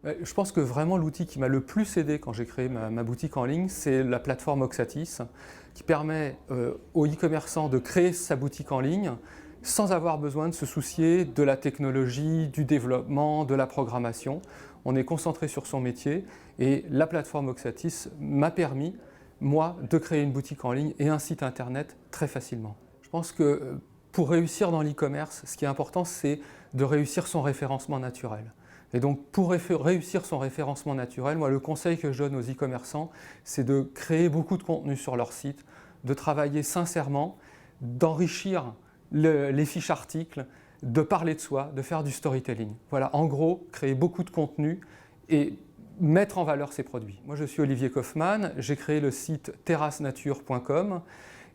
Je pense que vraiment l'outil qui m'a le plus aidé quand j'ai créé ma boutique en ligne, c'est la plateforme Oxatis, qui permet aux e-commerçants de créer sa boutique en ligne sans avoir besoin de se soucier de la technologie, du développement, de la programmation. On est concentré sur son métier et la plateforme Oxatis m'a permis, moi, de créer une boutique en ligne et un site internet très facilement. Je pense que pour réussir dans l'e-commerce, ce qui est important, c'est de réussir son référencement naturel. Et donc pour réussir son référencement naturel, moi le conseil que je donne aux e-commerçants, c'est de créer beaucoup de contenu sur leur site, de travailler sincèrement, d'enrichir les fiches articles, de parler de soi, de faire du storytelling. Voilà, en gros, créer beaucoup de contenu et mettre en valeur ses produits. Moi je suis Olivier Kaufmann, j'ai créé le site terrassenature.com.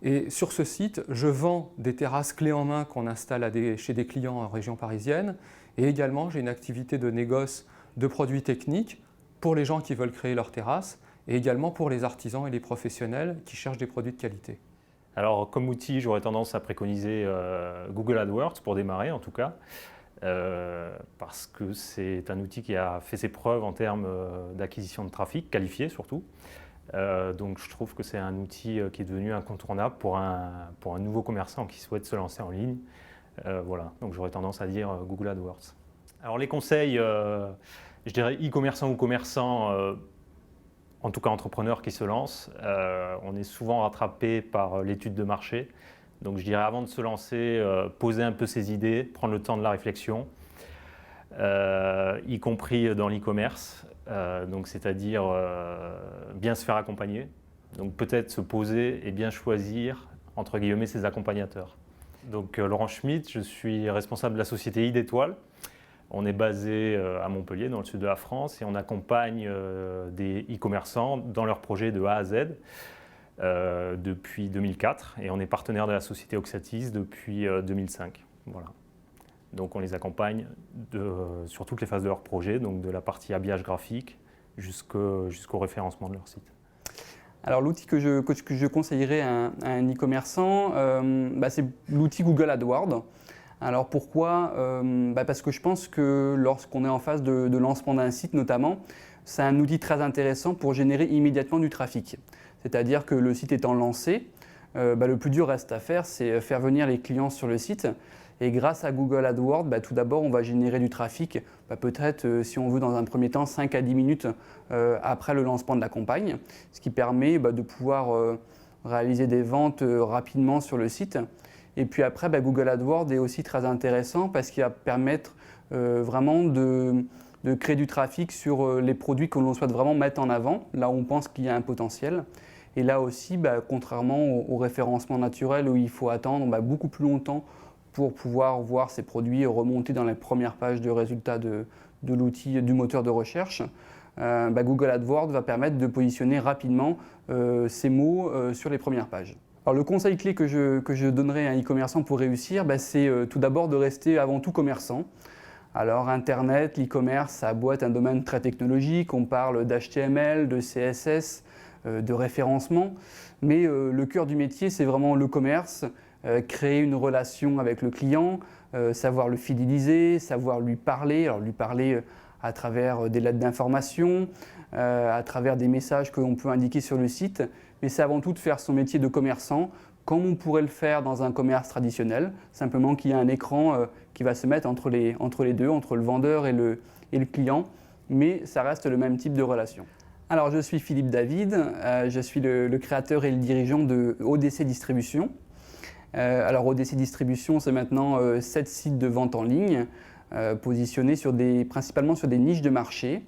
Et sur ce site, je vends des terrasses clés en main qu'on installe chez des clients en région parisienne. Et également, j'ai une activité de négoce de produits techniques pour les gens qui veulent créer leur terrasse et également pour les artisans et les professionnels qui cherchent des produits de qualité. Alors, comme outil, j'aurais tendance à préconiser Google AdWords pour démarrer en tout cas. Parce que c'est un outil qui a fait ses preuves en termes d'acquisition de trafic, qualifié surtout. Donc je trouve que c'est un outil qui est devenu incontournable pour un nouveau commerçant qui souhaite se lancer en ligne. Voilà, donc j'aurais tendance à dire Google AdWords. Alors les conseils, je dirais e-commerçant ou commerçant, en tout cas entrepreneur qui se lance, on est souvent rattrapé par l'étude de marché. Donc je dirais avant de se lancer, poser un peu ses idées, prendre le temps de la réflexion, y compris dans l'e-commerce. Donc c'est-à-dire bien se faire accompagner, donc peut-être se poser et bien choisir entre guillemets ses accompagnateurs. Donc Laurent Schmitt, je suis responsable de la société i-d'Étoile. On est basé à Montpellier, dans le sud de la France, et on accompagne des e-commerçants dans leurs projets de A à Z depuis 2004, et on est partenaire de la société Oxatis depuis 2005. Voilà. Donc on les accompagne sur toutes les phases de leur projet, donc de la partie habillage graphique jusqu'au référencement de leur site. Alors l'outil que je conseillerais à un e-commerçant, c'est l'outil Google AdWords. Alors pourquoi parce que je pense que lorsqu'on est en phase de lancement d'un site notamment, c'est un outil très intéressant pour générer immédiatement du trafic. C'est-à-dire que le site étant lancé, le plus dur reste à faire, c'est faire venir les clients sur le site. Et grâce à Google AdWords, tout d'abord, on va générer du trafic, peut-être, si on veut, dans un premier temps, 5 à 10 minutes après le lancement de la campagne, ce qui permet de pouvoir réaliser des ventes rapidement sur le site. Et puis après, Google AdWords est aussi très intéressant parce qu'il va permettre vraiment de créer du trafic sur les produits que l'on souhaite vraiment mettre en avant, là où on pense qu'il y a un potentiel. Et là aussi, contrairement au référencement naturel où il faut attendre beaucoup plus longtemps pour pouvoir voir ces produits remonter dans les premières pages de résultats de l'outil, du moteur de recherche, Google AdWords va permettre de positionner rapidement ces mots sur les premières pages. Alors le conseil clé que je donnerais à un e-commerçant pour réussir, c'est tout d'abord de rester avant tout commerçant. Alors Internet, l'e-commerce, ça a beau être un domaine très technologique, on parle d'HTML, de CSS, de référencement, mais le cœur du métier, c'est vraiment le commerce, créer une relation avec le client, savoir le fidéliser, savoir lui parler, à travers des lettres d'information, à travers des messages que l'on peut indiquer sur le site, mais c'est avant tout de faire son métier de commerçant comme on pourrait le faire dans un commerce traditionnel, simplement qu'il y a un écran qui va se mettre entre les deux, entre le vendeur et le client, mais ça reste le même type de relation. Alors je suis Philippe David, je suis le créateur et le dirigeant de ODC Distribution. Alors ODC Distribution, c'est maintenant 7 sites de vente en ligne, positionnés principalement sur des niches de marché,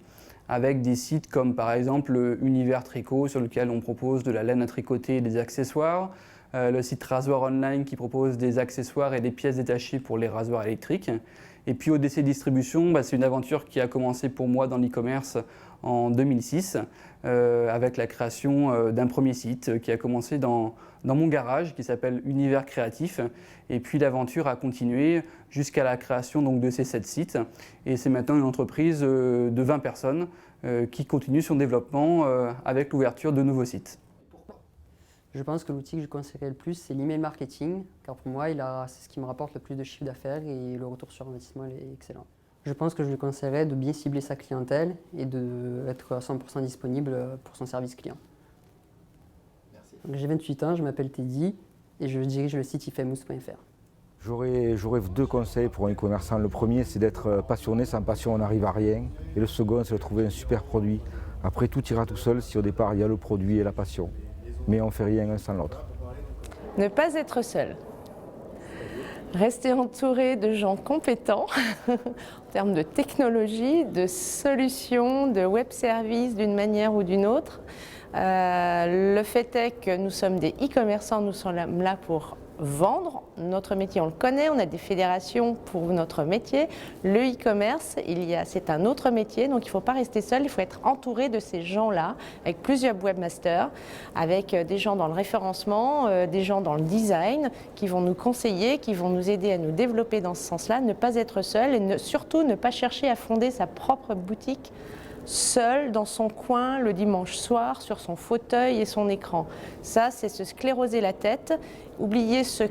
avec des sites comme par exemple Univers Tricot, sur lequel on propose de la laine à tricoter et des accessoires, le site Rasoir Online qui propose des accessoires et des pièces détachées pour les rasoirs électriques. Et puis ODC Distribution, c'est une aventure qui a commencé pour moi dans l'e-commerce en 2006 avec la création d'un premier site qui a commencé dans mon garage qui s'appelle Univers Créatif. Et puis l'aventure a continué jusqu'à la création donc, de ces 7 sites. Et c'est maintenant une entreprise de 20 personnes qui continue son développement avec l'ouverture de nouveaux sites. Je pense que l'outil que je conseillerais le plus, c'est l'email marketing, car pour moi, c'est ce qui me rapporte le plus de chiffre d'affaires et le retour sur investissement est excellent. Je pense que je lui conseillerais de bien cibler sa clientèle et d'être à 100% disponible pour son service client. J'ai 28 ans, je m'appelle Teddy et je dirige le site ifamous.fr. J'aurais 2 conseils pour un e-commerçant. Le premier, c'est d'être passionné. Sans passion, on n'arrive à rien. Et le second, c'est de trouver un super produit. Après, tout ira tout seul si au départ, il y a le produit et la passion. Mais on ne fait rien l'un sans l'autre. Ne pas être seul. Rester entouré de gens compétents en termes de technologie, de solutions, de web services d'une manière ou d'une autre. Le fait est que nous sommes des e-commerçants, nous sommes là pour vendre. Notre métier, on le connaît, on a des fédérations pour notre métier. Le e-commerce, c'est un autre métier, donc il ne faut pas rester seul, il faut être entouré de ces gens-là, avec plusieurs webmasters, avec des gens dans le référencement, des gens dans le design, qui vont nous conseiller, qui vont nous aider à nous développer dans ce sens-là, ne pas être seul et surtout ne pas chercher à fonder sa propre boutique seul dans son coin le dimanche soir sur son fauteuil et son écran. Ça, c'est se scléroser la tête, oublier ce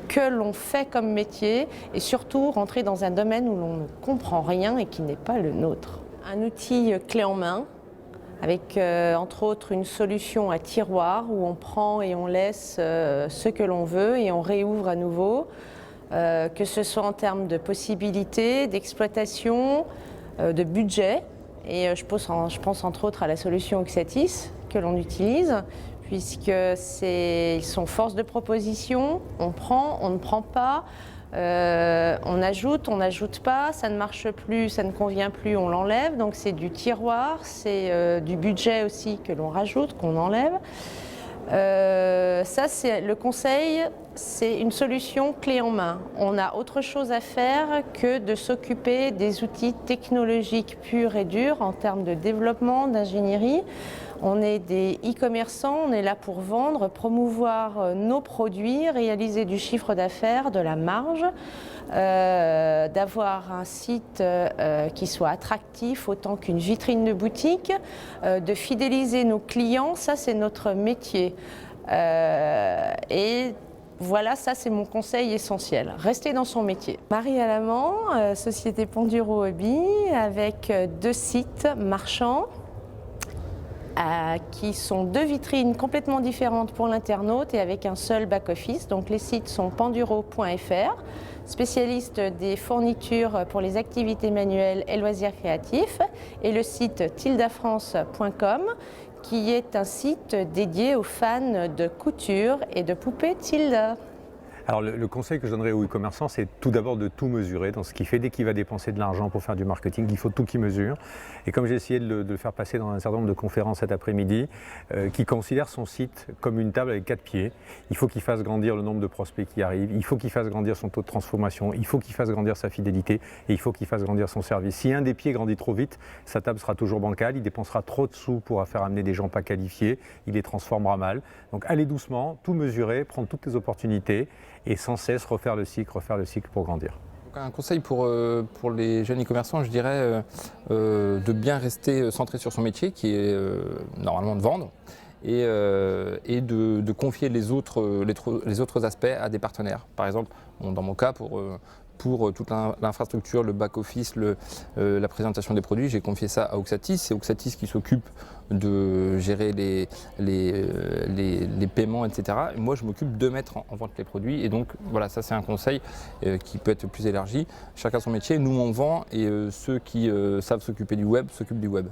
que l'on fait comme métier et surtout rentrer dans un domaine où l'on ne comprend rien et qui n'est pas le nôtre. Un outil clé en main avec entre autres une solution à tiroir où on prend et on laisse ce que l'on veut et on réouvre à nouveau, que ce soit en termes de possibilités, d'exploitation, de budget. Et je pense entre autres à la solution Oxatis que l'on utilise, puisqu'ils sont force de proposition, on prend, on ne prend pas, on ajoute, on n'ajoute pas, ça ne marche plus, ça ne convient plus, on l'enlève. Donc c'est du tiroir, c'est du budget aussi que l'on rajoute, qu'on enlève. Ça, c'est le conseil, c'est une solution clé en main. On a autre chose à faire que de s'occuper des outils technologiques purs et durs en termes de développement, d'ingénierie. On est des e-commerçants, on est là pour vendre, promouvoir nos produits, réaliser du chiffre d'affaires, de la marge, d'avoir un site qui soit attractif autant qu'une vitrine de boutique, de fidéliser nos clients, ça c'est notre métier. Et voilà, ça c'est mon conseil essentiel, rester dans son métier. Marie Alamand, société Panduro Hobby, avec 2 sites marchands, qui sont 2 vitrines complètement différentes pour l'internaute et avec un seul back-office. Donc les sites sont panduro.fr, spécialiste des fournitures pour les activités manuelles et loisirs créatifs, et le site tildafrance.com, qui est un site dédié aux fans de couture et de poupées Tilda. Alors le conseil que je donnerais aux e-commerçants, c'est tout d'abord de tout mesurer dans ce qu'il fait. Dès qu'il va dépenser de l'argent pour faire du marketing, il faut tout qu'il mesure. Et comme j'ai essayé de le faire passer dans un certain nombre de conférences cet après-midi, qui considère son site comme une table avec 4 pieds. Il faut qu'il fasse grandir le nombre de prospects qui arrivent, il faut qu'il fasse grandir son taux de transformation, il faut qu'il fasse grandir sa fidélité et il faut qu'il fasse grandir son service. Si un des pieds grandit trop vite, sa table sera toujours bancale, il dépensera trop de sous pour faire amener des gens pas qualifiés, il les transformera mal. Donc allez doucement, tout mesurer, prendre toutes les opportunités et sans cesse refaire le cycle pour grandir. Donc un conseil pour les jeunes e-commerçants, je dirais de bien rester centré sur son métier qui est normalement de vendre et de confier les autres aspects à des partenaires. Par exemple, dans mon cas, pour toute l'infrastructure, le back-office, la présentation des produits, j'ai confié ça à Oxatis. C'est Oxatis qui s'occupe de gérer les paiements, etc. Et moi, je m'occupe de mettre en vente les produits. Et donc, voilà, ça, c'est un conseil qui peut être plus élargi. Chacun son métier. Nous, on vend et ceux qui savent s'occuper du web s'occupent du web.